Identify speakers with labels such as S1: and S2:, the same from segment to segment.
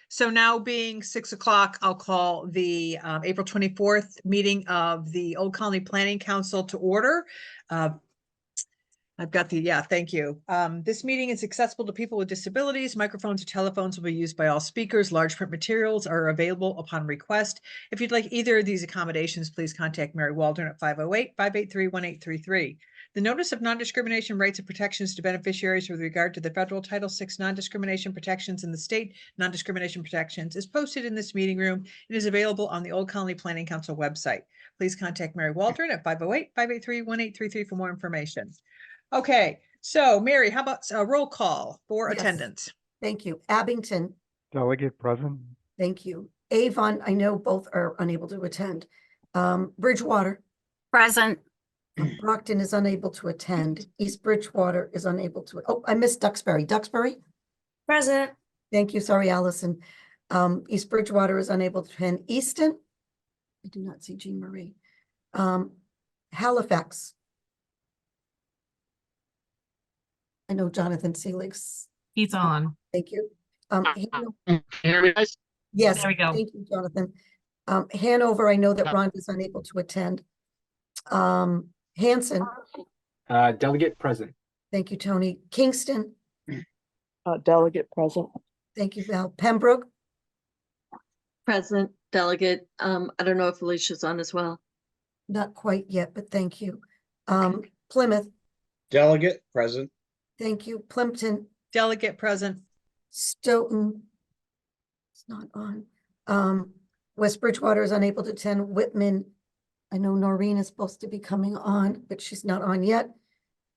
S1: So now being 6 o'clock, I'll call the April 24th meeting of the Old Colony Planning Council to order. I've got thank you. This meeting is accessible to people with disabilities. Microphones or telephones will be used by all speakers. Large print materials are available upon request. If you'd like either of these accommodations, please contact Mary Waldron at 508-583-1833. The Notice of Non-Discrimination Rights and Protections to Beneficiaries with regard to the federal Title VI non-discrimination protections and the state non-discrimination protections is posted in this meeting room and is available on the Old Colony Planning Council website. Please contact Mary Waldron at 508-583-1833 for more information. Okay, so Mary, how about a roll call for attendance?
S2: Thank you. Abington.
S3: Delegate present.
S2: Thank you. Avon, I know both are unable to attend. Bridgewater.
S4: Present.
S2: Brockton is unable to attend. East Bridgewater is unable to. Oh, I missed Duxbury. Duxbury?
S4: Present.
S2: Thank you. Sorry, Allison. East Bridgewater is unable to attend. Easton? I do not see Jean Marie. Halifax. I know Jonathan Selig's.
S5: He's on.
S2: Thank you.
S6: Hear me, guys?
S2: Yes,
S5: There we go.
S2: thank you, Jonathan. Hanover, I know that Ron is unable to attend. Hanson,
S6: Delegate present.
S2: thank you, Tony. Kingston,
S7: Delegate present.
S2: thank you, Val. Pembroke,
S7: Present, delegate. I don't know if Alicia's on as well.
S2: not quite yet, but thank you. Plymouth,
S8: Delegate present.
S2: thank you. Plimpton,
S1: Delegate present.
S2: Stoughton, it's not on. West Bridgewater is unable to attend. Whitman, I know Noreen is supposed to be coming on, but she's not on yet.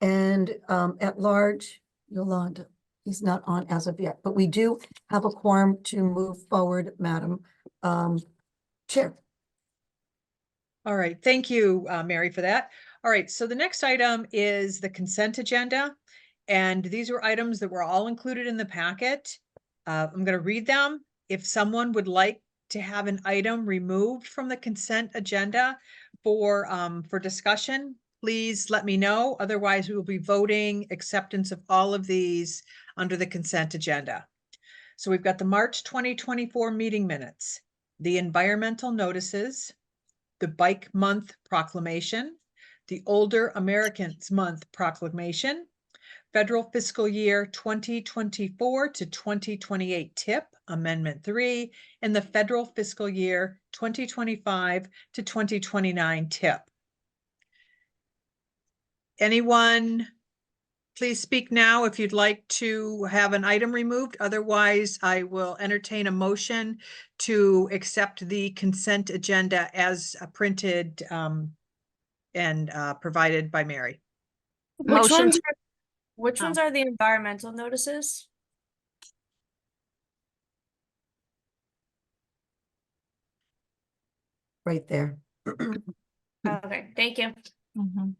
S2: And at large, Yolanda, he's not on as of yet, but we do have a quorum to move forward, Madam Chair.
S1: All right, thank you, Mary, for that. All right, so the next item is the consent agenda. And these were items that were all included in the packet. I'm going to read them. If someone would like to have an item removed from the consent agenda for discussion, please let me know. Otherwise, we will be voting acceptance of all of these under the consent agenda. So we've got the March 2024 meeting minutes, the environmental notices, the Bike Month proclamation, the Older Americans Month proclamation, Federal Fiscal Year 2024 to 2028 TIP Amendment 3, and the Federal Fiscal Year 2025 to 2029 TIP. Anyone, please speak now if you'd like to have an item removed. Otherwise, I will entertain a motion to accept the consent agenda as printed and provided by Mary.
S4: Motion.
S9: Which ones are the environmental notices?
S2: Right there.
S9: Okay, thank you.
S1: All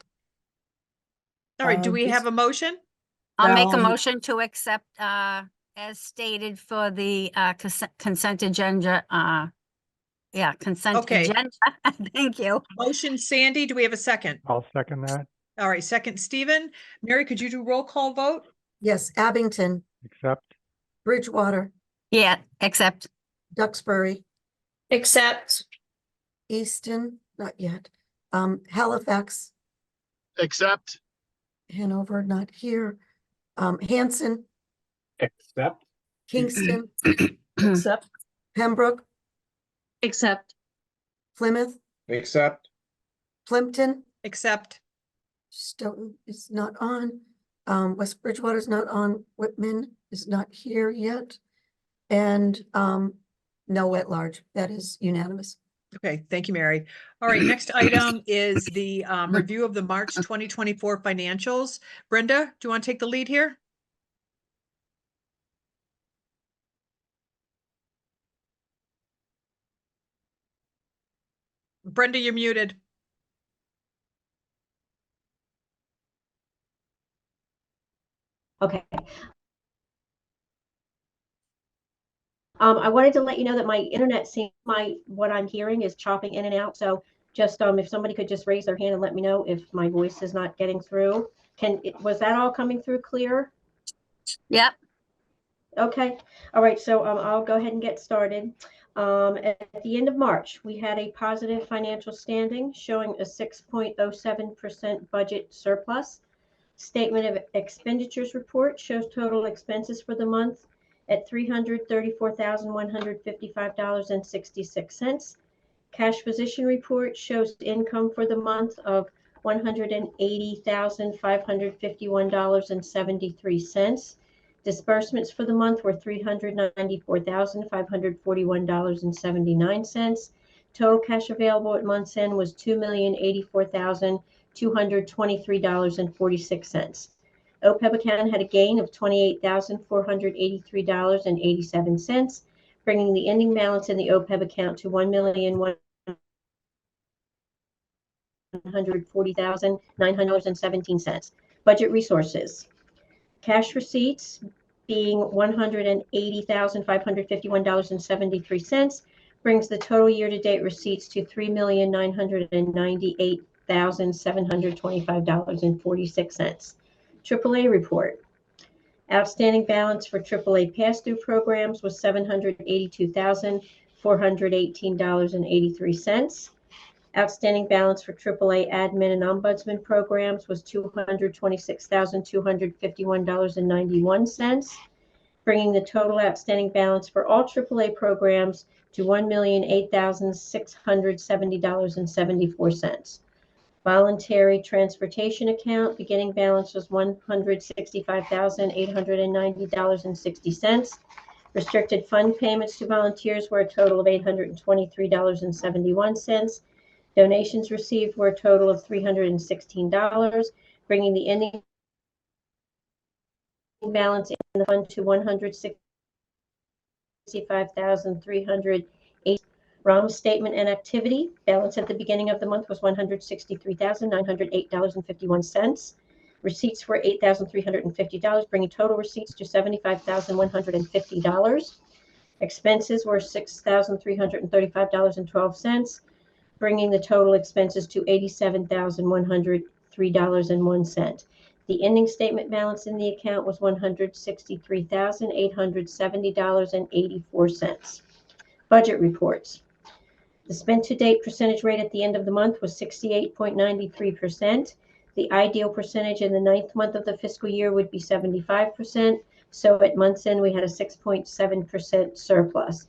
S1: right, do we have a motion?
S4: I'll make a
S2: Um,
S4: motion to accept as stated for the consent agenda. Consent
S1: Okay.
S4: agenda. Thank you.
S1: Motion, Sandy, do we have a second?
S3: I'll second that.
S1: All right, second, Stephen. Mary, could you do roll call vote?
S2: Yes, Abington,
S3: Accept.
S2: Bridgewater,
S4: Yeah, accept.
S2: Duxbury,
S9: Accept.
S2: Easton, not yet. Halifax,
S6: Accept.
S2: Hanover, not here. Hanson,
S6: Accept.
S2: Kingston,
S7: Accept.
S2: Pembroke,
S7: Accept.
S2: Plymouth,
S8: Accept.
S2: Plimpton,
S1: Accept.
S2: Stoughton is not on. West Bridgewater is not on. Whitman is not here yet. And no at large. That is unanimous.
S1: Okay, thank you, Mary. All right, next item is the review of the March 2024 financials. Brenda, do you want to take the lead here? Brenda, you're muted.
S10: Okay. I wanted to let you know that my internet what I'm hearing is chopping in and out. So just if somebody could just raise their hand and let me know if my voice is not getting through. Was that all coming through clear?
S4: Yep.
S10: Okay, all right, so I'll go ahead and get started. At the end of March, we had a positive financial standing showing a 6.07% budget surplus. Statement of expenditures report shows total expenses for the month at $334,155.66. Cash position report shows income for the month of $180,551.73. Disbursements for the month were $394,541.79. Total cash available at month's end was $2,084,223.46. OPEB account had a gain of $28,483.87, bringing the ending balance in the OPEB account to $1,140,917. Budget resources. Cash receipts being $180,551.73 brings the total year-to-date receipts to $3,998,725.46. AAA report. Outstanding balance for AAA pass-through programs was $782,418.83. Outstanding balance for AAA admin and ombudsman programs was $226,251.91, bringing the total outstanding balance for all AAA programs to $1,008,670.74. Voluntary transportation account beginning balance was $165,890.60. Restricted fund payments to volunteers were a total of $823.71. Donations received were a total of $316, bringing the ending balance in the fund to $165,308. ROM statement and activity balance at the beginning of the month was $163,908.51. Receipts were $8,350, bringing total receipts to $75,150. Expenses were $6,335.12, bringing the total expenses to $87,103.01. The ending statement balance in the account was $163,870.84. Budget reports. The spent-to-date percentage rate at the end of the month was 68.93%. The ideal percentage in the 9th month of the fiscal year would be 75%. So at month's end, we had a 6.7% surplus.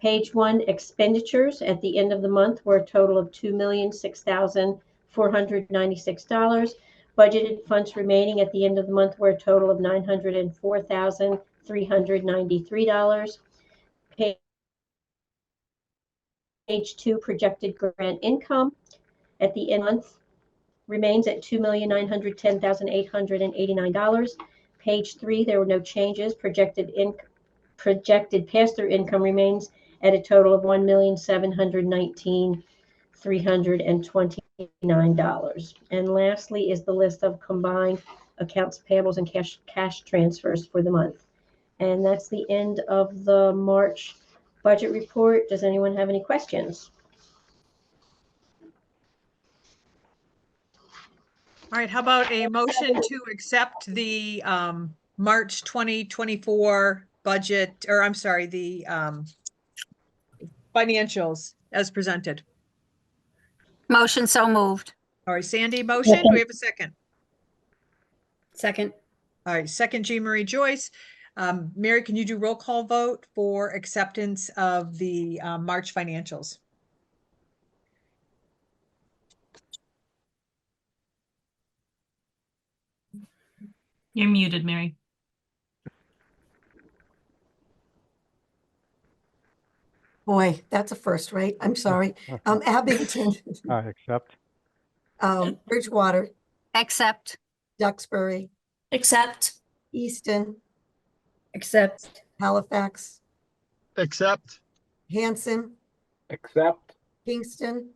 S10: Page 1, expenditures at the end of the month were a total of $2,006,496. Budgeted funds remaining at the end of the month were a total of $904,393. Page 2, projected grant income at the end of the month remains at $2,910,889. Page 3, there were no changes. Projected pass-through income remains at a total of $1,719,329. And lastly is the list of combined accounts payables and cash transfers for the month. And that's the end of the March budget report. Does anyone have any questions?
S1: All right, how about a motion to accept the March 2024 budget, or I'm sorry, the financials as presented?
S4: Motion so moved.
S1: All right, Sandy, motion. Do we have a second?
S9: Second.
S1: All right, second, Jean Marie Joyce. Mary, can you do roll call vote for acceptance of the March financials?
S5: You're muted, Mary.
S2: Boy, that's a first, right? I'm sorry. Abington,
S3: Accept.
S2: Bridgewater,
S4: Accept.
S2: Duxbury,
S9: Accept.
S2: Easton,
S9: Accept.
S2: Halifax,
S6: Accept.
S2: Hanson,
S6: Accept.
S2: Kingston,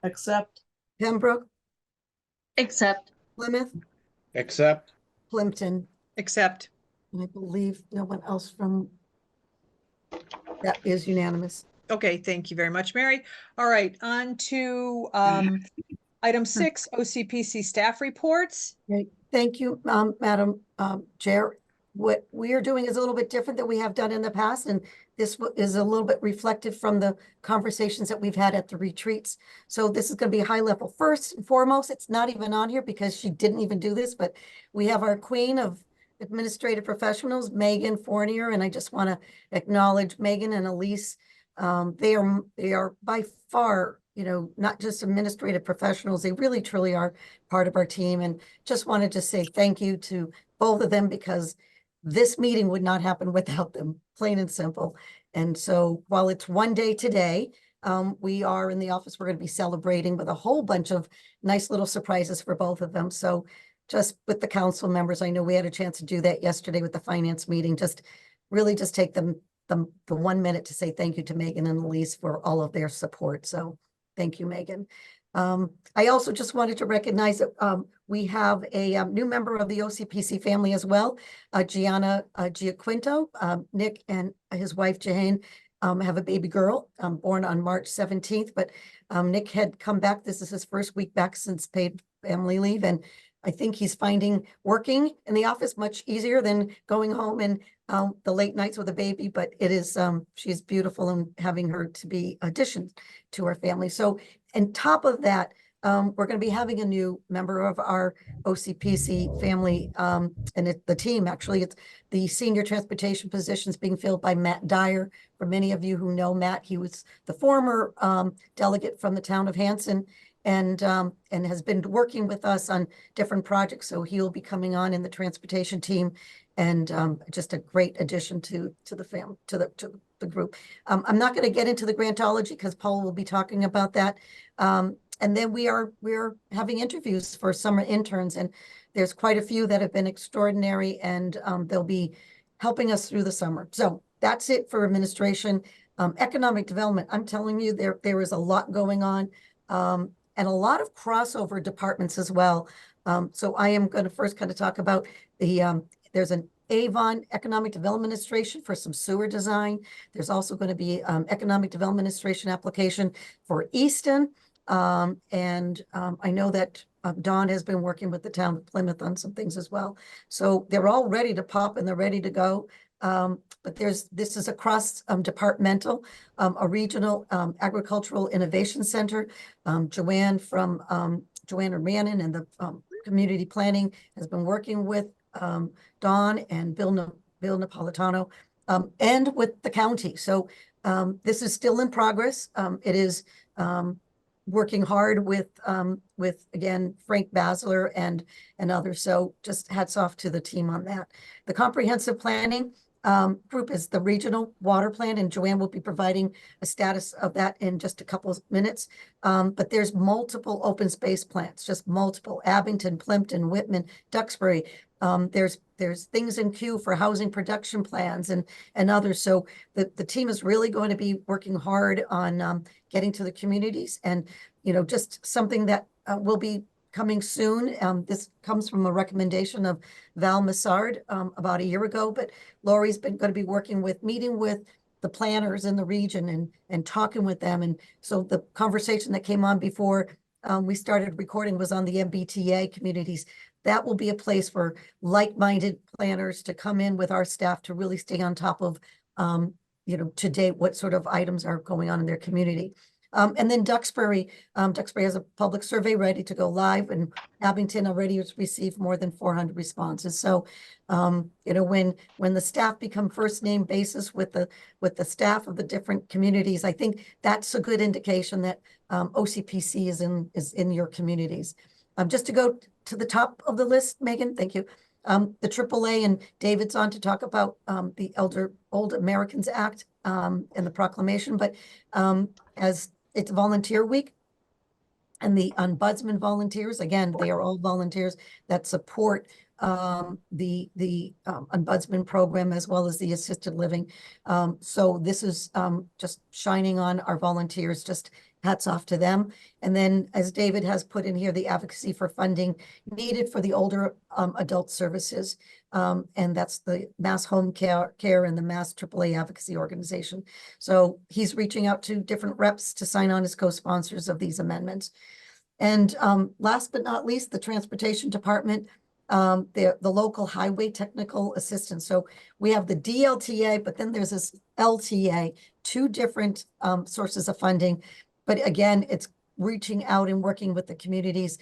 S9: Accept.
S2: Pembroke,
S7: Accept.
S2: Plymouth,
S8: accept,
S2: Plimpton,
S1: Accept.
S2: and I believe no one else from, that is unanimous.
S1: Okay, thank you very much, Mary. All right, on to item 6, OCPC staff reports.
S2: Great. Thank you, Madam Chair. what we are doing is a little bit different than we have done in the past, and this is a little bit reflective from the conversations that we've had at the retreats. So this is going to be high level. First and foremost, it's not even on here because she didn't even do this, but we have our queen of administrative professionals, Megan Fournier, and I just want to acknowledge Megan and Elise. They are by far, you know, not just administrative professionals, they really truly are part of our team, and just wanted to say thank you to both of them because this meeting would not happen without them, plain and simple. And so while it's one day today, we are in the office, we're going to be celebrating with a whole bunch of nice little surprises for both of them. So just with the council members, I know we had a chance to do that yesterday with the finance meeting, just really just take the 1 minute to say thank you to Megan and Elise for all of their support. So thank you, Megan. I also just wanted to recognize that we have a new member of the OCPC family as well, Gianna Giaquinto. Nick and his wife, Jane, have a baby girl born on March 17th, but Nick had come back. This is his first week back since paid family leave, and I think he's finding working in the office much easier than going home and the late nights with a baby, but it is, she's beautiful and having her to be addition to our family. So on top of that, we're going to be having a new member of our OCPC family, and the team, actually, it's the senior transportation positions being filled by Matt Dyer. For many of you who know Matt, he was the former delegate from the town of Hanson, and has been working with us on different projects. So he'll be coming on in the transportation team, and just a great addition to the family, to the group. I'm not going to get into the grantology because Paul will be talking about that. And then we're having interviews for summer interns, and there's quite a few that have been extraordinary, and they'll be helping us through the summer. So that's it for administration. Economic development, I'm telling you, there is a lot going on. And a lot of crossover departments as well. So I am going to first kind of talk about there's an Avon Economic Development Administration for some sewer design. There's also going to be Economic Development Administration application for Easton. And I know that Dawn has been working with the town of Plymouth on some things as well. So they're all ready to pop and they're ready to go. But this is a cross departmental, a regional agricultural innovation center. Joanne and Rhiannon and the community planning has been working with Dawn and Bill Napolitano and with the county. So this is still in progress. It is working hard with again, Frank Basler and others. So just hats off to the team on that. The comprehensive planning group is the regional water plan, and Joanne will be providing a status of that in just a couple of minutes. But there's multiple open space plans, just multiple: Abington, Plimpton, Whitman, Duxbury. There's things in queue for housing production plans and others. So the team is really going to be working hard on getting to the communities, and just something that will be coming soon. This comes from a recommendation of Val Massard about a year ago, but Lori's been going to be meeting with the planners in the region and talking with them. And so the conversation that came on before we started recording was on the MBTA communities. That will be a place for like-minded planners to come in with our staff to really stay on top of, to date, what sort of items are going on in their community. And then Duxbury has a public survey ready to go live, and Abington already has received more than 400 responses. So, when the staff become first name basis with the staff of the different communities, I think that's a good indication that OCPC is in your communities. Just to go to the top of the list, Megan, thank you. The AAA, and David's on to talk about the Old Americans Act and the proclamation, but as it's volunteer week, and the ombudsman volunteers, again, they are all volunteers that support the ombudsman program as well as the assisted living. So this is just shining on our volunteers, just hats off to them. And then, as David has put in here, the advocacy for funding needed for the older adult services. And that's the Mass Home Care and the Mass AAA Advocacy Organization. So he's reaching out to different reps to sign on as co-sponsors of these amendments. And last but not least, the Transportation Department the local highway technical assistance. So we have the DLTA, but then there's this LTA, two different sources of funding. But again, it's reaching out and working with the communities.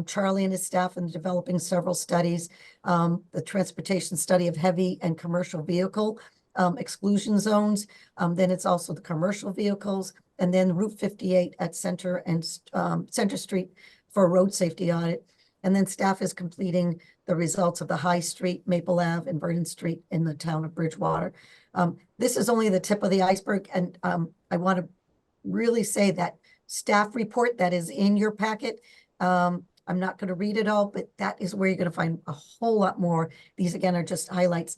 S2: Charlie and his staff and developing several studies, the transportation study of heavy and commercial vehicle exclusion zones. Then it's also the commercial vehicles, and then Route 58 at Center and Center Street for a road safety audit. And then staff is completing the results of the High Street, Maple Ave, and Vernon Street in the town of Bridgewater. This is only the tip of the iceberg, and I want to really say that staff report that is in your packet. I'm not going to read it all, but that is where you're going to find a whole lot more. These again are just highlights.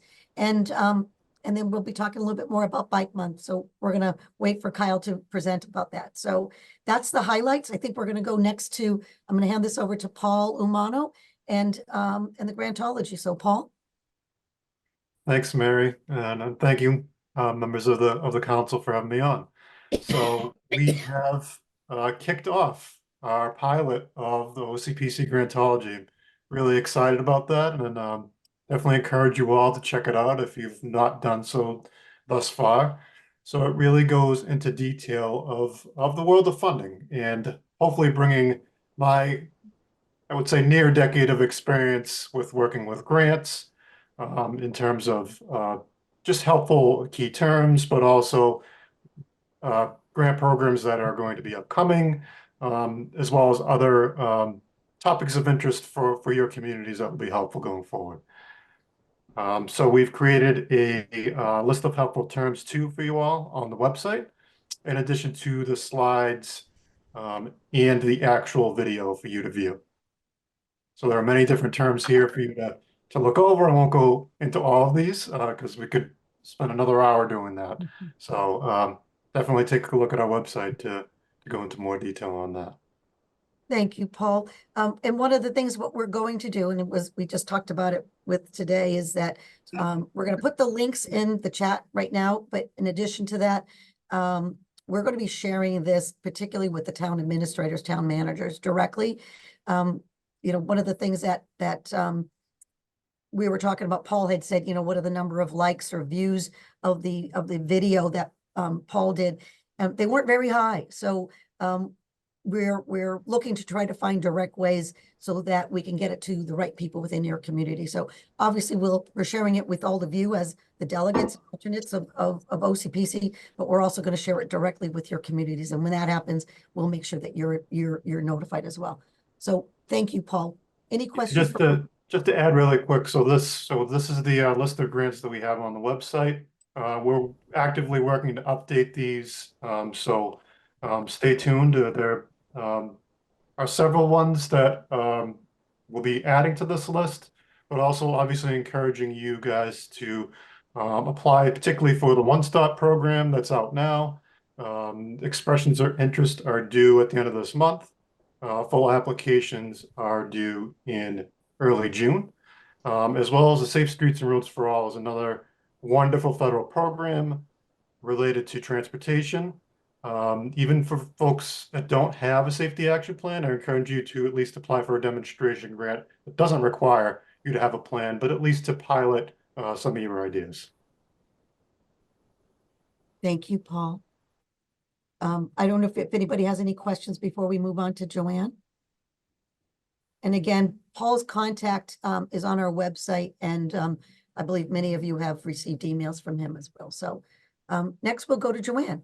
S2: And then we'll be talking a little bit more about Bike Month. So we're going to wait for Kyle to present about that. So that's the highlights. I think we're going to go next to, I'm going to hand this over to Paul Umano and the Grantology. So Paul.
S11: Thanks, Mary, and thank you, members of the council, for having me on. So we have kicked off our pilot of the OCPC Grantology. Really excited about that, and definitely encourage you all to check it out if you've not done so thus far. So it really goes into detail of the world of funding, and hopefully bringing my, I would say, near decade of experience with working with grants, in terms of just helpful key terms, but also grant programs that are going to be upcoming, as well as other topics of interest for your communities that will be helpful going forward. So we've created a list of helpful terms too for you all on the website, in addition to the slides and the actual video for you to view. So there are many different terms here for you to look over. I won't go into all of these because we could spend another hour doing that. So definitely take a look at our website to go into more detail on that.
S2: Thank you, Paul. And one of the things what we're going to do, and we just talked about it with today, is that we're going to put the links in the chat right now. But in addition to that, we're going to be sharing this particularly with the town administrators, town managers directly. You know, one of the things that we were talking about, Paul had said, you know, what are the number of likes or views of the video that Paul did? They weren't very high. So we're looking to try to find direct ways so that we can get it to the right people within your community. So obviously we're sharing it with all of you as the delegates, alternates of OCPC, but we're also going to share it directly with your communities. And when that happens, we'll make sure that you're notified as well. So thank you, Paul. Any questions?
S11: Just to add really quick, so this is the list of grants that we have on the website. We're actively working to update these, so stay tuned. There are several ones that we'll be adding to this list, but also obviously encouraging you guys to apply, particularly for the One Stop program that's out now. Expressions of interest are due at the end of this month. Full applications are due in early June, as well as the Safe Streets and Roads for All is another wonderful federal program related to transportation. Even for folks that don't have a safety action plan, I encourage you to at least apply for a demonstration grant. It doesn't require you to have a plan, but at least to pilot some of your ideas.
S2: Thank you, Paul. I don't know if anybody has any questions before we move on to Joanne. And again, Paul's contact is on our website, and I believe many of you have received emails from him as well. So next we'll go to Joanne.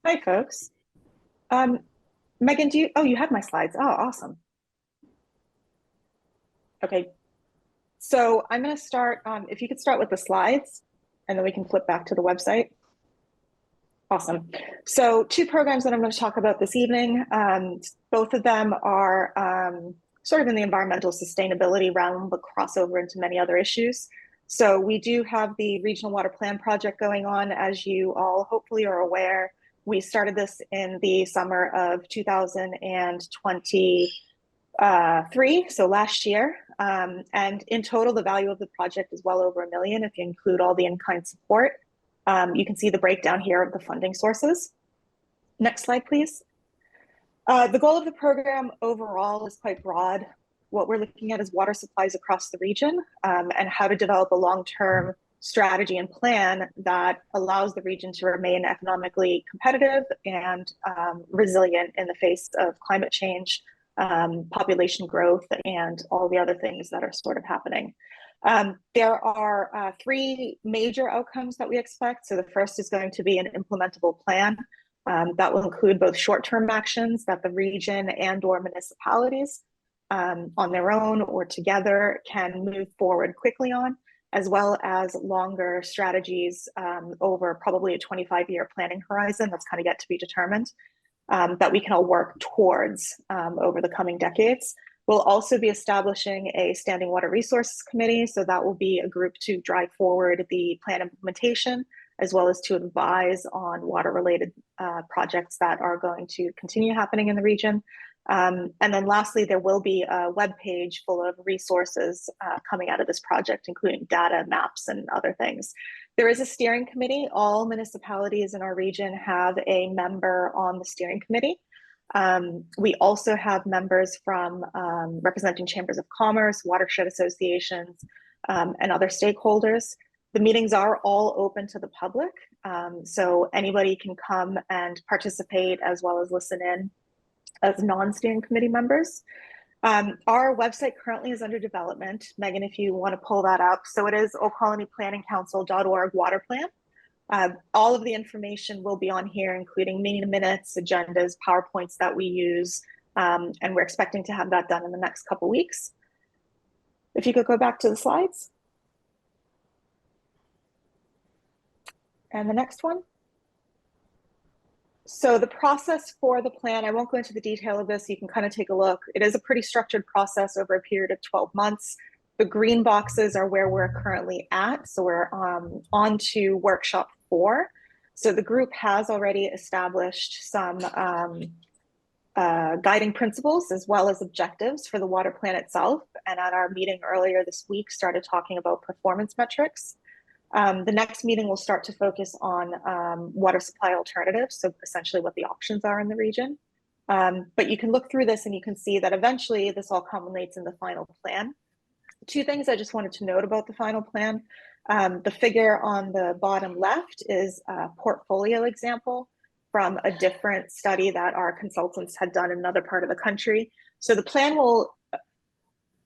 S12: Hi, folks. Megan, you have my slides. Oh, awesome. Okay. So I'm going to start, if you could start with the slides, and then we can flip back to the website. Awesome. So 2 programs that I'm going to talk about this evening, both of them are sort of in the environmental sustainability realm, but cross over into many other issues. So we do have the Regional Water Plan project going on, as you all hopefully are aware. We started this in the summer of 2023, so last year. And in total, the value of the project is well over $1 million if you include all the in-kind support. You can see the breakdown here of the funding sources. Next slide, please. The goal of the program overall is quite broad. What we're looking at is water supplies across the region, and how to develop a long-term strategy and plan that allows the region to remain economically competitive and resilient in the face of climate change, population growth, and all the other things that are sort of happening. There are 3 major outcomes that we expect. So the first is going to be an implementable plan that will include both short-term actions that the region and/or municipalities on their own or together can move forward quickly on, as well as longer strategies over probably a 25-year planning horizon that's kind of yet to be determined, that we can all work towards over the coming decades. We'll also be establishing a Standing Water Resources Committee, so that will be a group to drive forward the plan implementation, as well as to advise on water-related projects that are going to continue happening in the region. And then lastly, there will be a webpage full of resources coming out of this project, including data, maps, and other things. There is a steering committee. All municipalities in our region have a member on the steering committee. We also have members from representing chambers of commerce, watershed associations, and other stakeholders. The meetings are all open to the public, so anybody can come and participate as well as listen in as non-steering committee members. Our website currently is under development. Megan, if you want to pull that up. So it is oldcolonyplanningcouncil.org water plan. All of the information will be on here, including meeting minutes, agendas, PowerPoints that we use, and we're expecting to have that done in the next couple weeks. If you could go back to the slides. And the next one. So the process for the plan, I won't go into the detail of this. You can kind of take a look. It is a pretty structured process over a period of 12 months. The green boxes are where we're currently at. So we're on to workshop 4. So the group has already established some guiding principles as well as objectives for the water plan itself. And at our meeting earlier this week, started talking about performance metrics. The next meeting will start to focus on water supply alternatives, so essentially what the options are in the region. But you can look through this and you can see that eventually this all culminates in the final plan. 2 things I just wanted to note about the final plan. The figure on the bottom left is a portfolio example from a different study that our consultants had done in another part of the country. So the plan will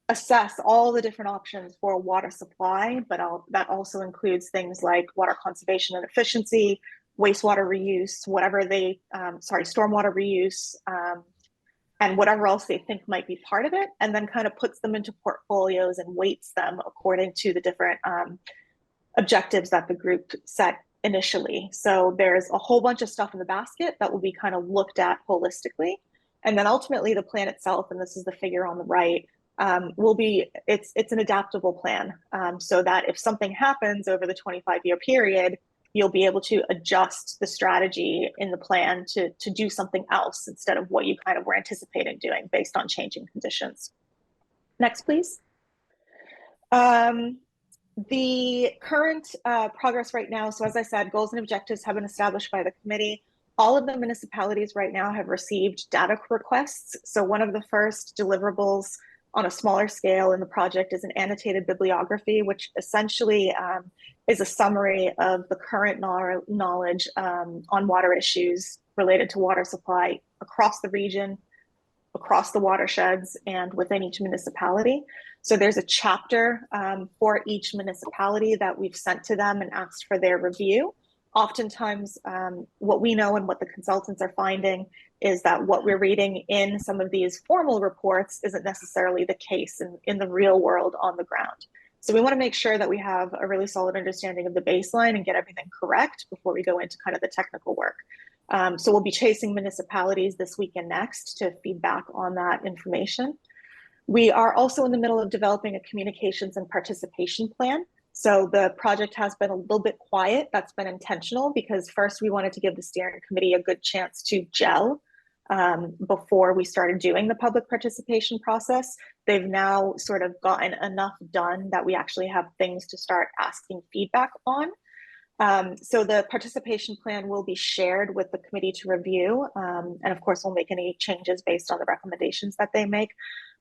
S12: assess all the different options for water supply, but that also includes things like water conservation and efficiency, wastewater reuse, whatever they, stormwater reuse, and whatever else they think might be part of it, and then kind of puts them into portfolios and weights them according to the different objectives that the group set initially. So there's a whole bunch of stuff in the basket that will be kind of looked at holistically. And then ultimately the plan itself, and this is the figure on the right, will be, it's an adaptable plan, so that if something happens over the 25-year period, you'll be able to adjust the strategy in the plan to do something else instead of what you kind of were anticipating doing based on changing conditions. Next, please. The current progress right now, so as I said, goals and objectives have been established by the committee. All of the municipalities right now have received data requests. So one of the first deliverables on a smaller scale in the project is an annotated bibliography, which essentially is a summary of the current knowledge on water issues related to water supply across the region, across the watersheds, and within each municipality. So there's a chapter for each municipality that we've sent to them and asked for their review. Oftentimes, what we know and what the consultants are finding is that what we're reading in some of these formal reports isn't necessarily the case in the real world on the ground. So we want to make sure that we have a really solid understanding of the baseline and get everything correct before we go into kind of the technical work. So we'll be chasing municipalities this week and next to feedback on that information. We are also in the middle of developing a communications and participation plan. So the project has been a little bit quiet. That's been intentional because first we wanted to give the steering committee a good chance to gel before we started doing the public participation process. They've now sort of gotten enough done that we actually have things to start asking feedback on. So the participation plan will be shared with the committee to review. And of course, we'll make any changes based on the recommendations that they make.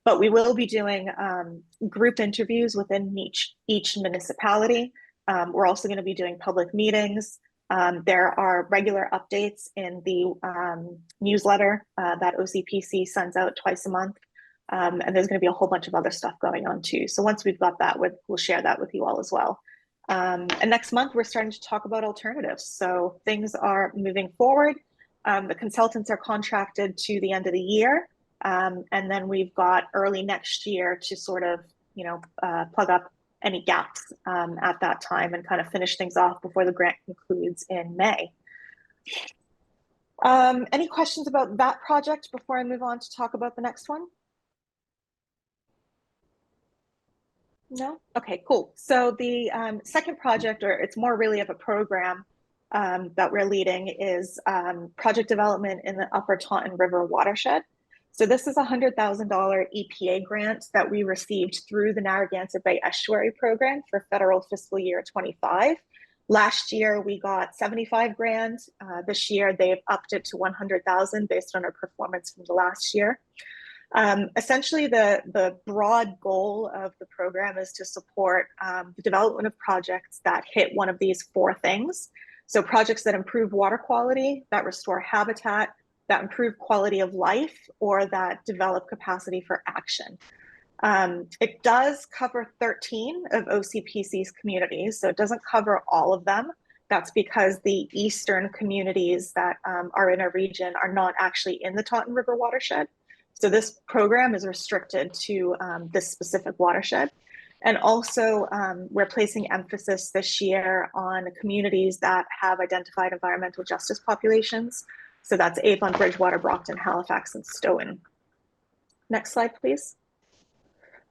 S12: But we will be doing group interviews within each municipality. We're also going to be doing public meetings. There are regular updates in the newsletter that OCPC sends out twice a month. And there's going to be a whole bunch of other stuff going on too. So once we've got that, we'll share that with you all as well. And next month, we're starting to talk about alternatives. So things are moving forward. The consultants are contracted to the end of the year. And then we've got early next year to sort of, plug up any gaps at that time and kind of finish things off before the grant concludes in May. Any questions about that project before I move on to talk about the next one? No? Okay, cool. So the second project, or it's more really of a program that we're leading, is project development in the Upper Taunton River watershed. So this is a $100,000 EPA grant that we received through the Narragansett Bay Estuary Program for federal fiscal year 25. Last year, we got 75 grand. This year, they've upped it to 100,000 based on our performance from the last year. Essentially, the broad goal of the program is to support the development of projects that hit one of these four things. So projects that improve water quality, that restore habitat, that improve quality of life, or that develop capacity for action. It does cover 13 of OCPC's communities, so it doesn't cover all of them. That's because the eastern communities that are in our region are not actually in the Taunton River watershed. So this program is restricted to this specific watershed. And also, we're placing emphasis this year on communities that have identified environmental justice populations. So that's Avon, Bridgewater, Brockton, Halifax, and Stoughton. Next slide, please.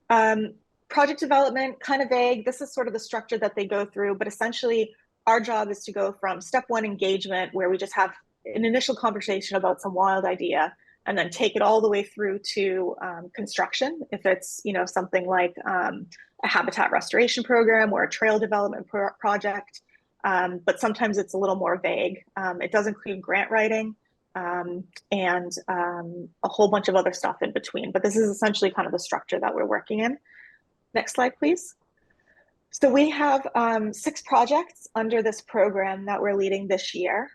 S12: Project development, kind of vague. This is sort of the structure that they go through, but essentially our job is to go from step one, engagement, where we just have an initial conversation about some wild idea, and then take it all the way through to construction. If it's something like a habitat restoration program or a trail development project, but sometimes it's a little more vague. It does include grant writing and a whole bunch of other stuff in between, but this is essentially kind of the structure that we're working in. Next slide, please. So we have 6 projects under this program that we're leading this year.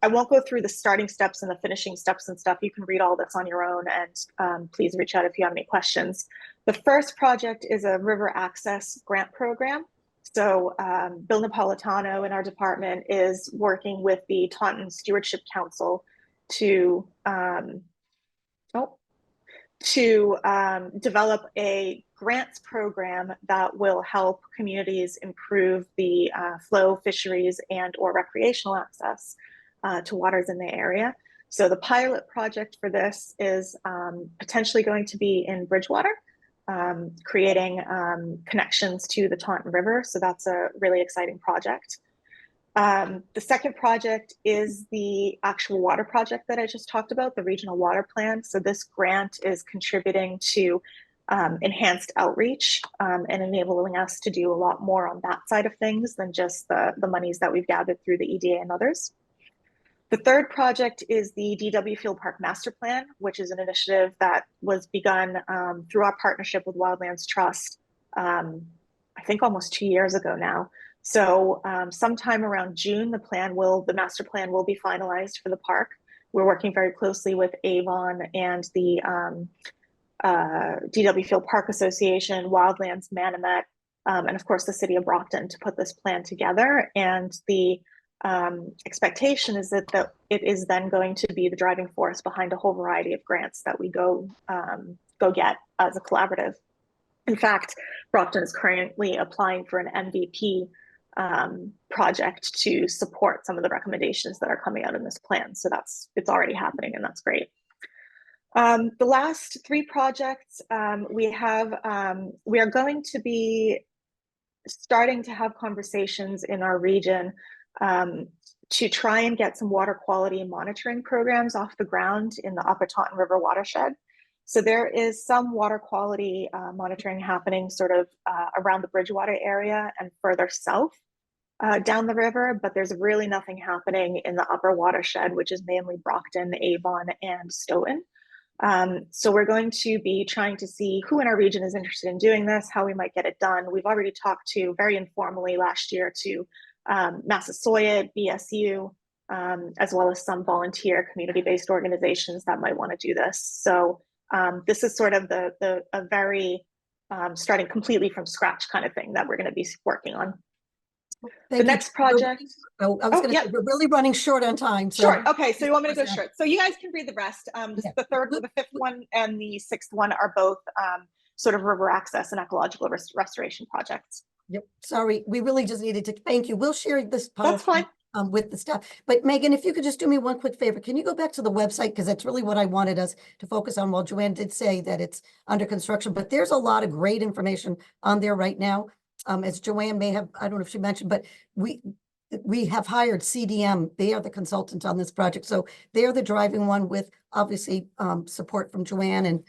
S12: I won't go through the starting steps and the finishing steps and stuff. You can read all this on your own, and please reach out if you have any questions. The first project is a river access grant program. So Bill Napolitano in our department is working with the Taunton Stewardship Council to develop a grants program that will help communities improve the flow, fisheries, and or recreational access to waters in the area. So the pilot project for this is potentially going to be in Bridgewater, creating connections to the Taunton River. So that's a really exciting project. The second project is the actual water project that I just talked about, the regional water plan. So this grant is contributing to enhanced outreach and enabling us to do a lot more on that side of things than just the monies that we've gathered through the EDA and others. The third project is the DW Field Park Master Plan, which is an initiative that was begun through our partnership with Wildlands Trust, I think almost 2 years ago now. So sometime around June, the master plan will be finalized for the park. We're working very closely with Avon and the DW Field Park Association, Wildlands, Manomet, and of course the city of Brockton to put this plan together. And the expectation is that it is then going to be the driving force behind a whole variety of grants that we go get as a collaborative. In fact, Brockton is currently applying for an MVP project to support some of the recommendations that are coming out in this plan. So it's already happening, and that's great. The last 3 projects we are going to be starting to have conversations in our region to try and get some water quality monitoring programs off the ground in the Upper Taunton River watershed. So there is some water quality monitoring happening sort of around the Bridgewater area and further south. down the river, but there's really nothing happening in the upper watershed, which is mainly Brockton, Avon, and Stoughton. So we're going to be trying to see who in our region is interested in doing this, how we might get it done. We've already talked to, very informally last year, to Massasoit, BSU, as well as some volunteer community-based organizations that might want to do this. So this is sort of a very starting completely from scratch kind of thing that we're going to be working on.
S2: Thank you.
S12: Next project.
S2: Oh, I was
S12: Oh,
S2: gonna
S12: yeah.
S2: say, we're really running short on time, so.
S12: Sure. Okay. So you want me to go
S2: Percent.
S12: short? So you guys can read the rest.
S2: Yeah.
S12: The third, the fifth one, and the sixth one are both sort of river access and ecological restoration projects.
S2: Yep, sorry, we really just needed to, thank you. We'll share this.
S12: That's fine.
S2: With the staff. But Megan, if you could just do me one quick favor, can you go back to the website? Because that's really what I wanted us to focus on. While Joanne did say that it's under construction, but there's a lot of great information on there right now. As Joanne may have, I don't know if she mentioned, but we have hired CDM. They are the consultant on this project. So they're the driving one with obviously support from Joanne and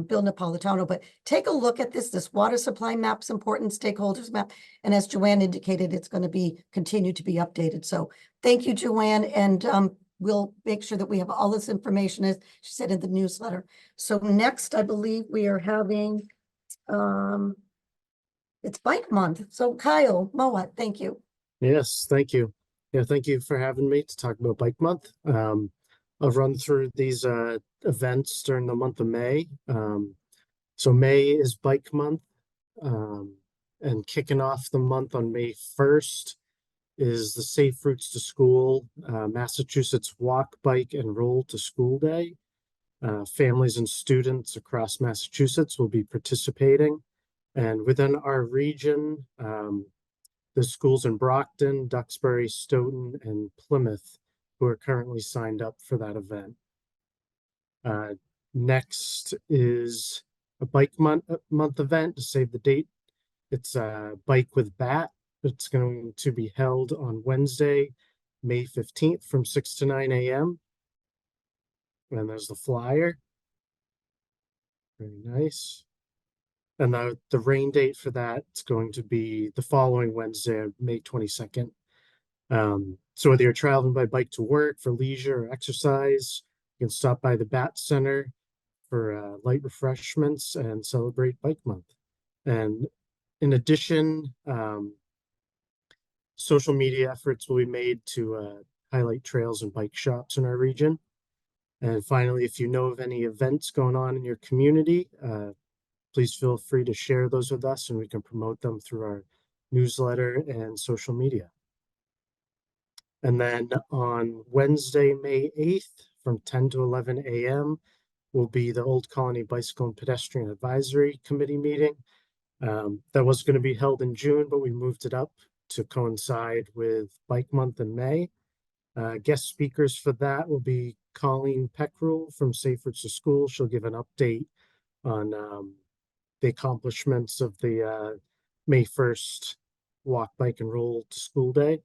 S2: Bill Napolitano, but take a look at this water supply map's important, stakeholders map. And as Joanne indicated, it's going to be continue to be updated. So thank you, Joanne. And we'll make sure that we have all this information, as she said in the newsletter. So next, I believe we are having, it's Bike Month. So Kyle Mowat, thank you.
S13: Yes, thank you. Yeah, thank you for having me to talk about Bike Month. I'll run through these events during the month of May. So May is Bike Month, and kicking off the month on May 1st is the Safe Routes to School, Massachusetts Walk, Bike, and Roll to School Day. Families and students across Massachusetts will be participating. And within our region, the schools in Brockton, Duxbury, Stoughton, and Plymouth who are currently signed up for that event. Next is a Bike month event, to save the date. It's a Bike with Bat. It's going to be held on Wednesday, May 15th from 6 to 9 a.m. And there's the flyer. Very nice. And the rain date for that is going to be the following Wednesday, May 22nd. So whether you're traveling by bike to work, for leisure or exercise, you can stop by the Bat Center for light refreshments and celebrate Bike Month. And in addition, social media efforts will be made to highlight trails and bike shops in our region. And finally, if you know of any events going on in your community, please feel free to share those with us and we can promote them through our newsletter and social media. And then on Wednesday, May 8th, from 10 to 11 a.m. will be the Old Colony Bicycle and Pedestrian Advisory Committee meeting. That was going to be held in June, but we moved it up to coincide with Bike Month in May. Guest speakers for that will be Colleen Peckrell from Safe Routes to School. She'll give an update on the accomplishments of the May 1st Walk, Bike, and Roll to School Day,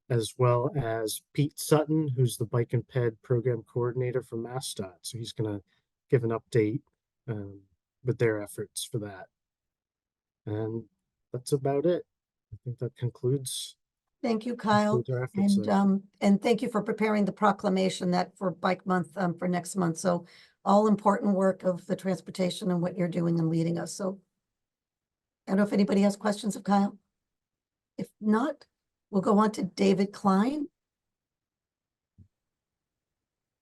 S13: as well as Pete Sutton, who's the Bike and Ped Program Coordinator for MassDOT. So he's going to give an update with their efforts for that. And that's about it. I think that concludes.
S2: Thank you, Kyle.
S13: Our efforts there.
S2: And thank you for preparing the proclamation that for Bike Month for next month. So all important work of the transportation and what you're doing and leading us. So I don't know if anybody has questions of Kyle. If not, we'll go on to David Klein.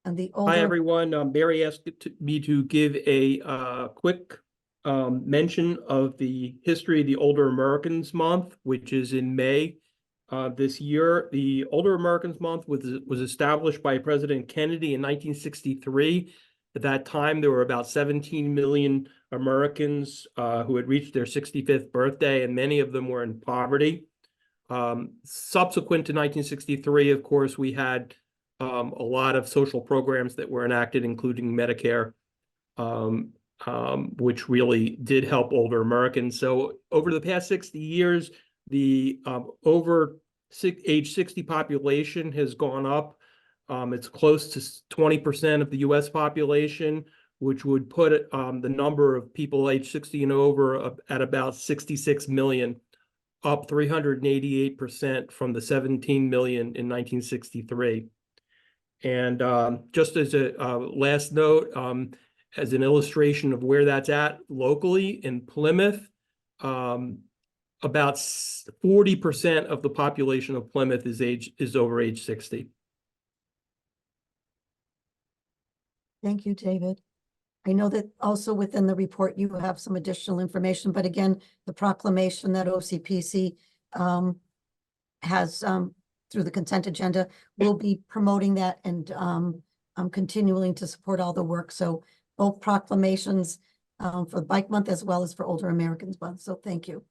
S2: And the older.
S14: Hi, everyone. Barry asked me to give a quick mention of the history of the Older Americans Month, which is in May this year. The Older Americans Month was established by President Kennedy in 1963. At that time, there were about 17 million Americans who had reached their 65th birthday, and many of them were in poverty. Subsequent to 1963, of course, we had a lot of social programs that were enacted, including Medicare, which really did help older Americans. So over the past 60 years, the age 60 population has gone up. It's close to 20% of the US population, which would put the number of people age 60 and over at about 66 million. up 388% from the 17 million in 1963. And just as a last note, as an illustration of where that's at locally in Plymouth, about 40% of the population of Plymouth is over age 60.
S2: Thank you, David. I know that also within the report, you have some additional information, but again, the proclamation that OCPC has through the consent agenda, we'll be promoting that and I'm continuing to support all the work. So both proclamations for Bike Month as well as for Older Americans Month. So thank you.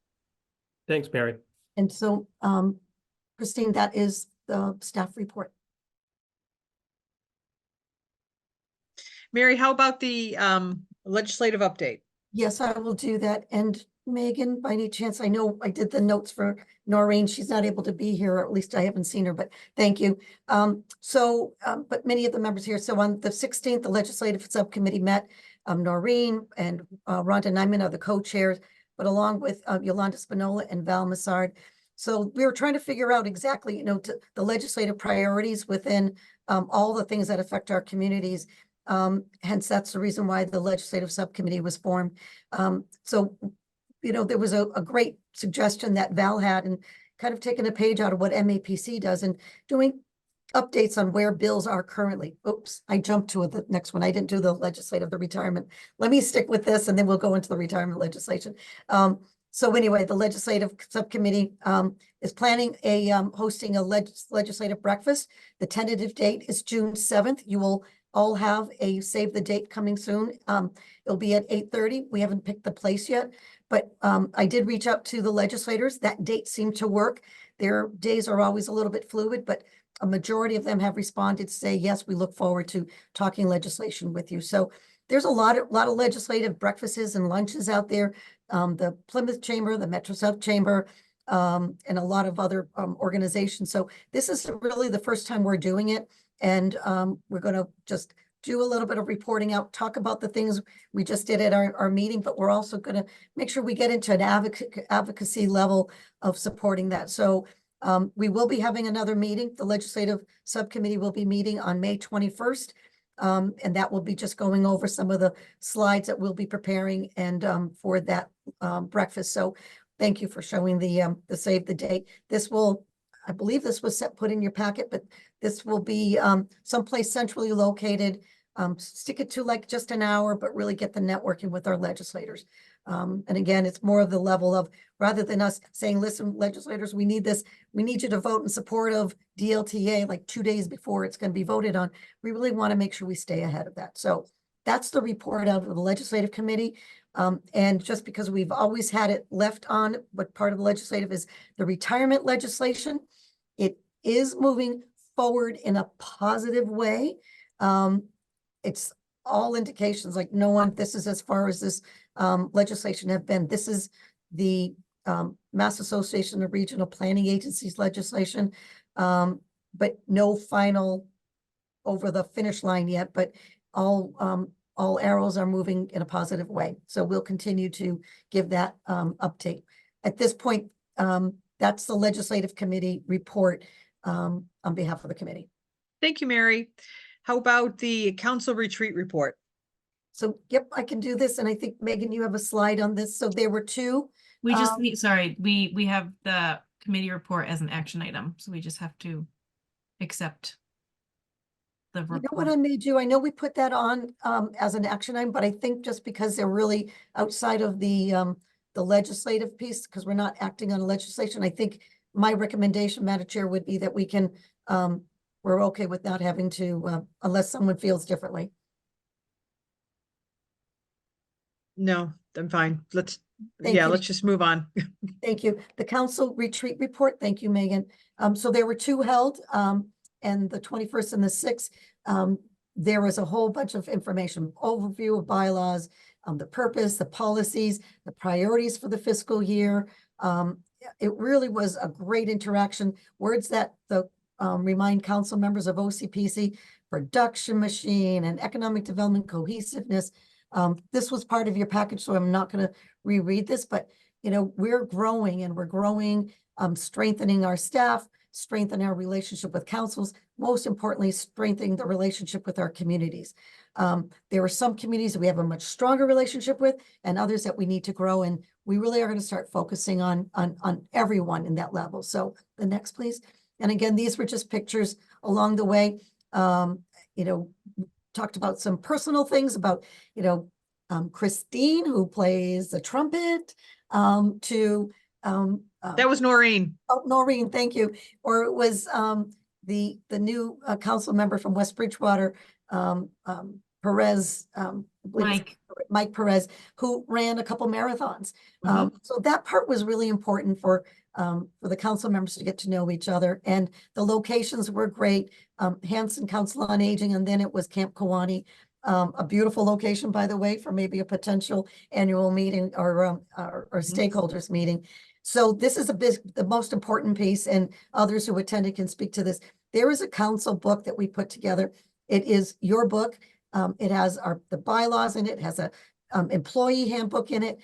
S14: Thanks, Mary.
S2: And so, Christine, that is the staff report.
S1: Mary, how about the legislative update?
S2: Yes, I will do that. And Megan, by any chance, I know I did the notes for Noreen. She's not able to be here, or at least I haven't seen her, but thank you. But many of the members here. So on the 16th, the legislative subcommittee met. Noreen and Rhonda Nyman are the co-chairs, but along with Yolanda Spinola and Val Massard. So we were trying to figure out exactly, the legislative priorities within all the things that affect our communities. Hence, that's the reason why the legislative subcommittee was formed. There was a great suggestion that Val had and kind of taking a page out of what MAPC does and doing updates on where bills are currently. Oops, I jumped to the next one. I didn't do the legislative, the retirement. Let me stick with this and then we'll go into the retirement legislation. So anyway, the legislative subcommittee is planning hosting a legislative breakfast. The tentative date is June 7th. You will all have a save the date coming soon. It'll be at 8:30. We haven't picked the place yet, but I did reach out to the legislators. That date seemed to work. Their days are always a little bit fluid, but a majority of them have responded to say, yes, we look forward to talking legislation with you. So there's a lot of legislative breakfasts and lunches out there. The Plymouth Chamber, the Metro South Chamber, and a lot of other organizations. So this is really the first time we're doing it. And we're going to just do a little bit of reporting out, talk about the things we just did at our meeting, but we're also going to make sure we get into an advocacy level of supporting that. So we will be having another meeting. The legislative subcommittee will be meeting on May 21st. And that will be just going over some of the slides that we'll be preparing and for that breakfast. So thank you for showing the save the date. This will, I believe this was put in your packet, but this will be someplace centrally located. Stick it to like just an hour, but really get the networking with our legislators. And again, it's more of the level of, rather than us saying, listen, legislators, we need this, we need you to vote in support of DLTA like 2 days before it's going to be voted on. We really want to make sure we stay ahead of that. So that's the report out of the legislative committee. And just because we've always had it left on, but part of the legislative is the retirement legislation. It is moving forward in a positive way. It's all indications like this is as far as this legislation have been. This is the Mass Association of Regional Planning Agencies legislation, but no final over the finish line yet, but all arrows are moving in a positive way. So we'll continue to give that update. At this point, that's the legislative committee report on behalf of the committee.
S1: Thank you, Mary. How about the council retreat report?
S2: So, yep, I can do this. And I think, Megan, you have a slide on this. So there were two.
S5: We just need, sorry, we have the committee report as an action item. So we just have to accept the report.
S2: You know what I may do? I know we put that on as an action item, but I think just because they're really outside of the legislative piece, because we're not acting on legislation, I think my recommendation, Madam Chair, would be that we can, we're okay with not having to, unless someone feels differently.
S1: No, I'm fine. Let's
S2: Thank you.
S1: let's just move on.
S2: Thank you. The council retreat report. Thank you, Megan. So there were two held, and the 21st and the 6th. There was a whole bunch of information, overview of bylaws, the purpose, the policies, the priorities for the fiscal year. It really was a great interaction. Words that remind council members of OCPC: production machine and economic development cohesiveness. This was part of your package, so I'm not going to reread this, but we're growing and we're growing, strengthening our staff, strengthening our relationship with councils, most importantly, strengthening the relationship with our communities. There are some communities that we have a much stronger relationship with and others that we need to grow. And we really are going to start focusing on everyone in that level. So the next, please. And again, these were just pictures along the way. Talked about some personal things about, Christine, who plays the trumpet,
S1: That was Noreen.
S2: Oh, Noreen, thank you. Or it was the new council member from West Bridgewater, Perez, I believe it's Mike Perez, who ran a couple marathons. So that part was really important for the council members to get to know each other. And the locations were great. Hanson Council on Aging, and then it was Camp Kawani. A beautiful location, by the way, for maybe a potential annual meeting or stakeholders meeting. So this is the most important piece, and others who attended can speak to this. There is a council book that we put together. It is your book. It has the bylaws in it. It has a employee handbook in it.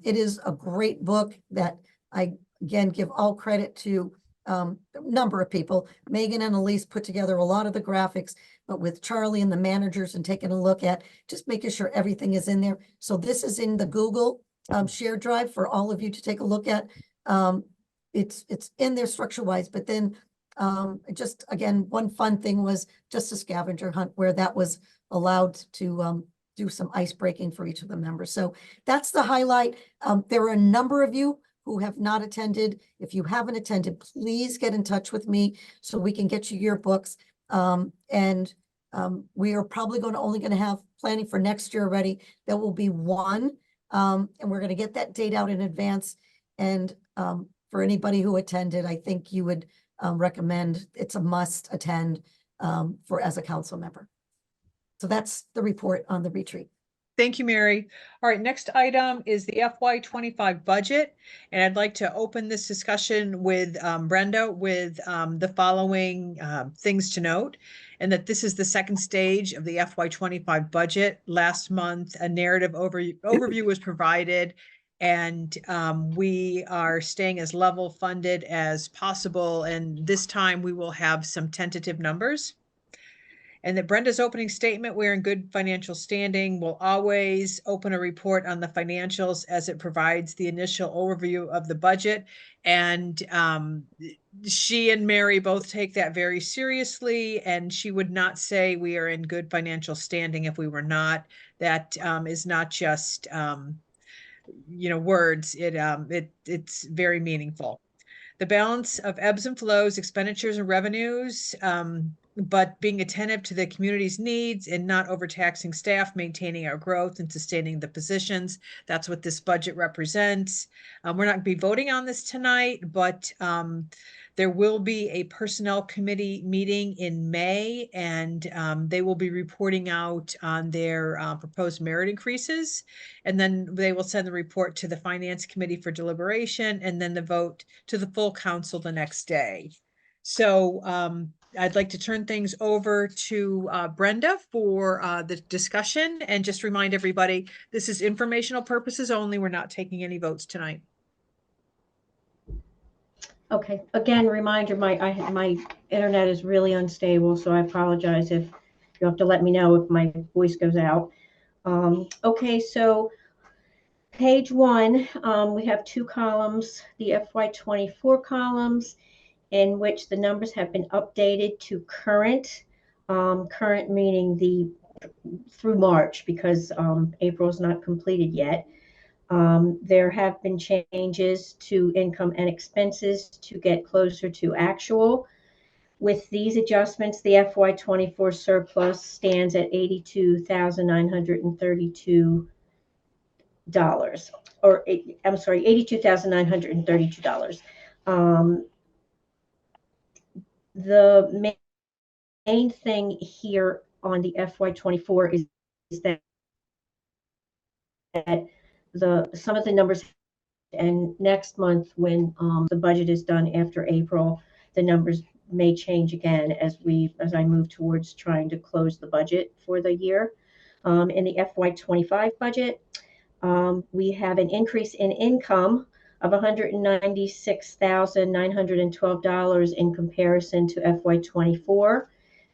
S2: It is a great book that I, again, give all credit to a number of people. Megan and Elise put together a lot of the graphics, but with Charlie and the managers and taking a look at just making sure everything is in there. So this is in the Google shared drive for all of you to take a look at. It's in there structure wise, but then just again, one fun thing was just a scavenger hunt where that was allowed to do some ice breaking for each of the members. So that's the highlight. There are a number of you who have not attended. If you haven't attended, please get in touch with me so we can get you your books. We are probably only going to have planning for next year already. There will be one, and we're going to get that date out in advance. And for anybody who attended, I think you would recommend it's a must attend as a council member. So that's the report on the retreat.
S1: Thank you, Mary. All right, next item is the FY25 budget. And I'd like to open this discussion with Brenda with the following things to note. And that this is the second stage of the FY25 budget. Last month, a narrative overview was provided. And we are staying as level funded as possible. And this time we will have some tentative numbers. And that Brenda's opening statement, we're in good financial standing. We'll always open a report on the financials as it provides the initial overview of the budget. And she and Mary both take that very seriously. And she would not say we are in good financial standing if we were not. That is not just, words. It's very meaningful. The balance of ebbs and flows, expenditures and revenues, but being attentive to the community's needs and not overtaxing staff, maintaining our growth and sustaining the positions. That's what this budget represents. We're not going to be voting on this tonight, but there will be a personnel committee meeting in May, and they will be reporting out on their proposed merit increases. And then they will send the report to the finance committee for deliberation, and then the vote to the full council the next day. So I'd like to turn things over to Brenda for the discussion, and just remind everybody, this is informational purposes only. We're not taking any votes tonight.
S10: Okay, again, reminder, my internet is really unstable, so I apologize if you have to let me know if my voice goes out. Okay, so page 1, we have 2 columns, the FY24 columns, in which the numbers have been updated to current, current meaning through March, because April is not completed yet. There have been changes to income and expenses to get closer to actual. With these adjustments, the FY24 surplus stands at $82,932, or I'm sorry, $82,932. The main thing here on the FY24 is that some of the numbers, and next month when the budget is done after April, the numbers may change again as I move towards trying to close the budget for the year. In the FY25 budget, We have an increase in income of $196,912 in comparison to FY24.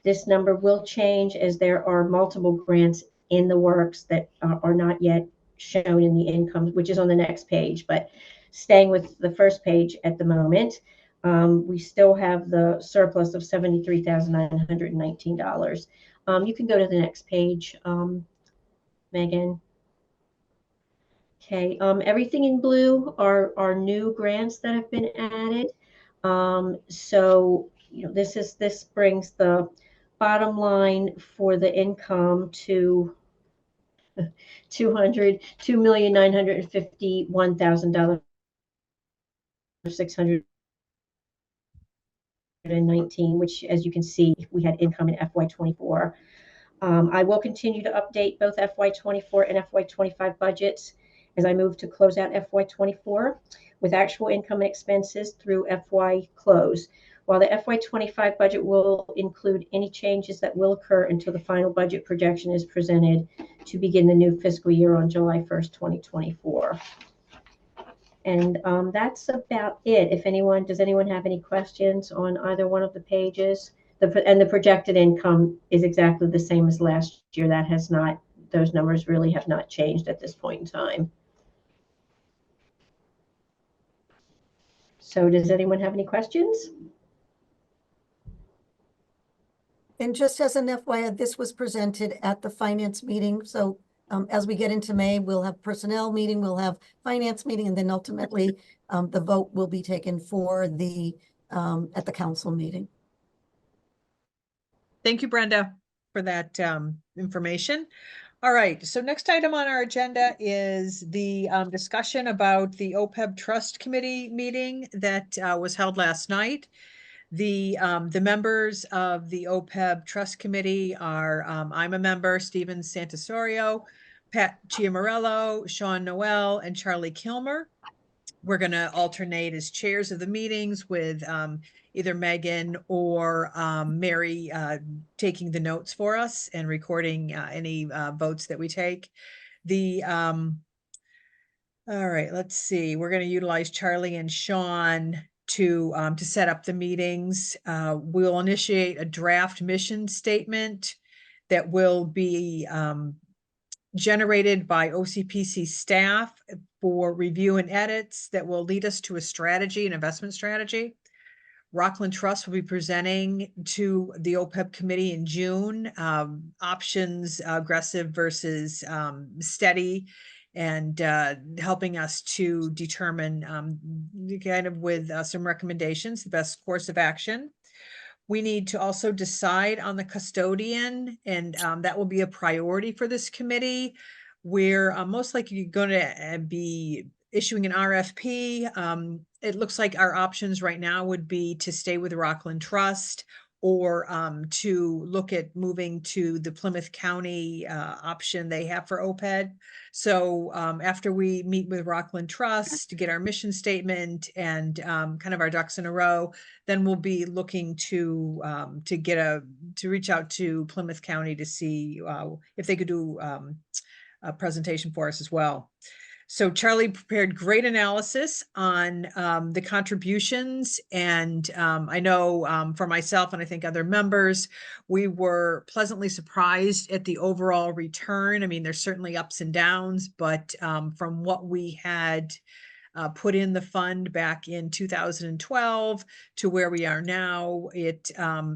S10: This number will change as there are multiple grants in the works that are not yet shown in the income, which is on the next page, but staying with the first page at the moment, we still have the surplus of $73,919. You can go to the next page, Megan. Okay, everything in blue are new grants that have been added. So this brings the bottom line for the income to $2,951,000, $619, which, as you can see, we had income in FY24. I will continue to update both FY24 and FY25 budgets as I move to close out FY24 with actual income and expenses through FY close. While the FY25 budget will include any changes that will occur until the final budget projection is presented to begin the new fiscal year on July 1st, 2024. And that's about it. Does anyone have any questions on either one of the pages? And the projected income is exactly the same as last year. That has not, those numbers really have not changed at this point in time. So does anyone have any questions?
S2: And just as an FYI, this was presented at the finance meeting. So as we get into May, we'll have personnel meeting, we'll have finance meeting, and then ultimately the vote will be taken for the at the council meeting.
S1: Thank you, Brenda, for that information. All right, so next item on our agenda is the discussion about the OPEB Trust Committee meeting that was held last night. The members of the OPEB Trust Committee are, I'm a member, Stephen Santosorio, Pat Chiamorello, Sean Noel, and Charlie Kilmer. We're going to alternate as chairs of the meetings with either Megan or Mary taking the notes for us and recording any votes that we take. All right, let's see. We're going to utilize Charlie and Sean to set up the meetings. We'll initiate a draft mission statement that will be generated by OCPC staff for review and edits that will lead us to a strategy, an investment strategy. Rockland Trust will be presenting to the OPEB committee in June, options aggressive versus steady, and helping us to determine kind of with some recommendations, the best course of action. We need to also decide on the custodian, and that will be a priority for this committee. We're most likely going to be issuing an RFP. It looks like our options right now would be to stay with Rockland Trust or to look at moving to the Plymouth County option they have for OPED. So after we meet with Rockland Trust to get our mission statement and kind of our ducks in a row, then we'll be looking to reach out to Plymouth County to see if they could do a presentation for us as well. So Charlie prepared great analysis on the contributions, and I know for myself and I think other members, we were pleasantly surprised at the overall return. I mean, there's certainly ups and downs, but from what we had put in the fund back in 2012 to where we are now, it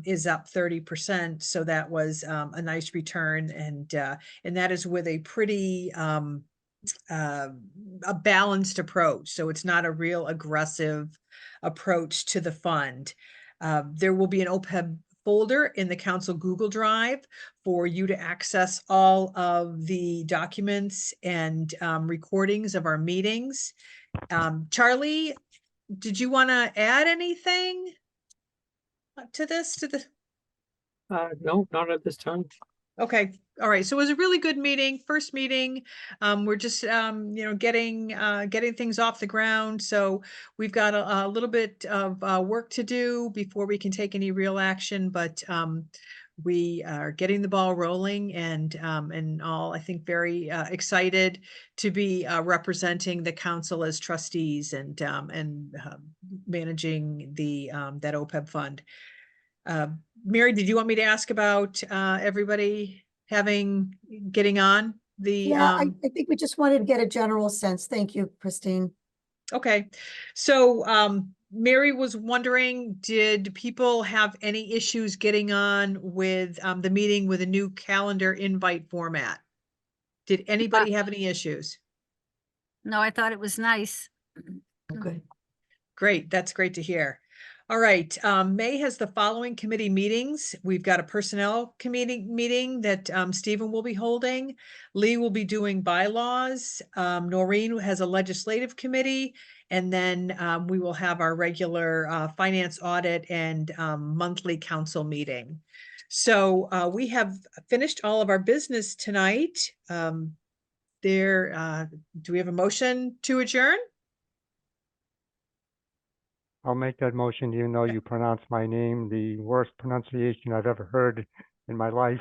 S1: is up 30%. So that was a nice return, and that is with a pretty a balanced approach. So it's not a real aggressive approach to the fund. There will be an OPEB folder in the council Google Drive for you to access all of the documents and recordings of our meetings. Charlie, did you want to add anything to this?
S14: No, not at this time.
S1: Okay. All right. So it was a really good meeting, first meeting. We're just, getting things off the ground. So we've got a little bit of work to do before we can take any real action, but we are getting the ball rolling and all, I think, very excited to be representing the council as trustees and managing the that OPEB fund. Mary, did you want me to ask about everybody getting on the?
S2: Yeah, I think we just wanted to get a general sense. Thank you, Christine.
S1: Okay, so Mary was wondering, did people have any issues getting on with the meeting with a new calendar invite format? Did anybody have any issues?
S4: No, I thought it was nice.
S2: Okay.
S1: Great, that's great to hear. All right, May has the following committee meetings. We've got a personnel committee meeting that Stephen will be holding. Lee will be doing bylaws. Noreen has a legislative committee. And then we will have our regular finance audit and monthly council meeting. So we have finished all of our business tonight. Do we have a motion to adjourn?
S3: I'll make that motion, even though you pronounced my name the worst pronunciation I've ever heard in my life.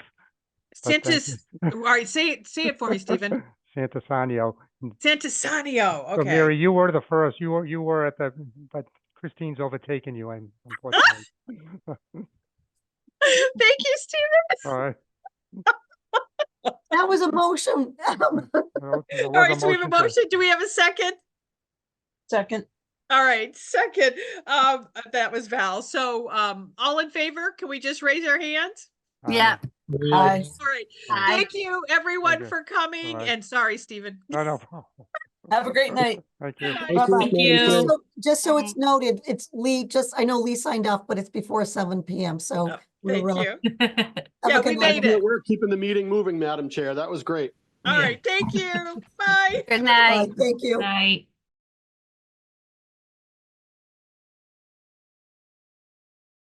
S3: But thank
S1: Santis, all right, say it for me, Stephen.
S3: Santisanio.
S1: Santisanio,
S3: So
S1: okay.
S3: Mary, you were the first. You were at the, but Christine's overtaken you, unfortunately.
S1: Thank you, Stephen.
S3: All right.
S2: That was a motion.
S3: Well, there
S1: All
S3: was
S1: right, so we have a
S3: to-
S1: motion. Do we have a second?
S9: Second.
S1: All right, second. That was Val. So all in favor, can we just raise our hands?
S4: Yeah.
S2: Aye.
S1: All right.
S4: Aye.
S1: Thank you, everyone,
S3: Okay.
S1: for coming.
S3: All right.
S1: And sorry, Stephen.
S3: No, no problem.
S9: Have a great night.
S3: Thank you.
S2: Bye-bye.
S5: you.
S2: Just so it's noted, it's Lee, I know Lee signed off, but it's before 7 PM, so.
S1: Oh,
S2: we're,
S1: Thank you.
S2: have
S1: Yeah,
S2: a
S1: we
S2: good night.
S1: made it.
S6: We're keeping the meeting moving, Madam Chair. That was great.
S1: All right, thank you. Bye.
S4: Good
S2: Bye,
S4: night.
S2: thank you.
S5: Night.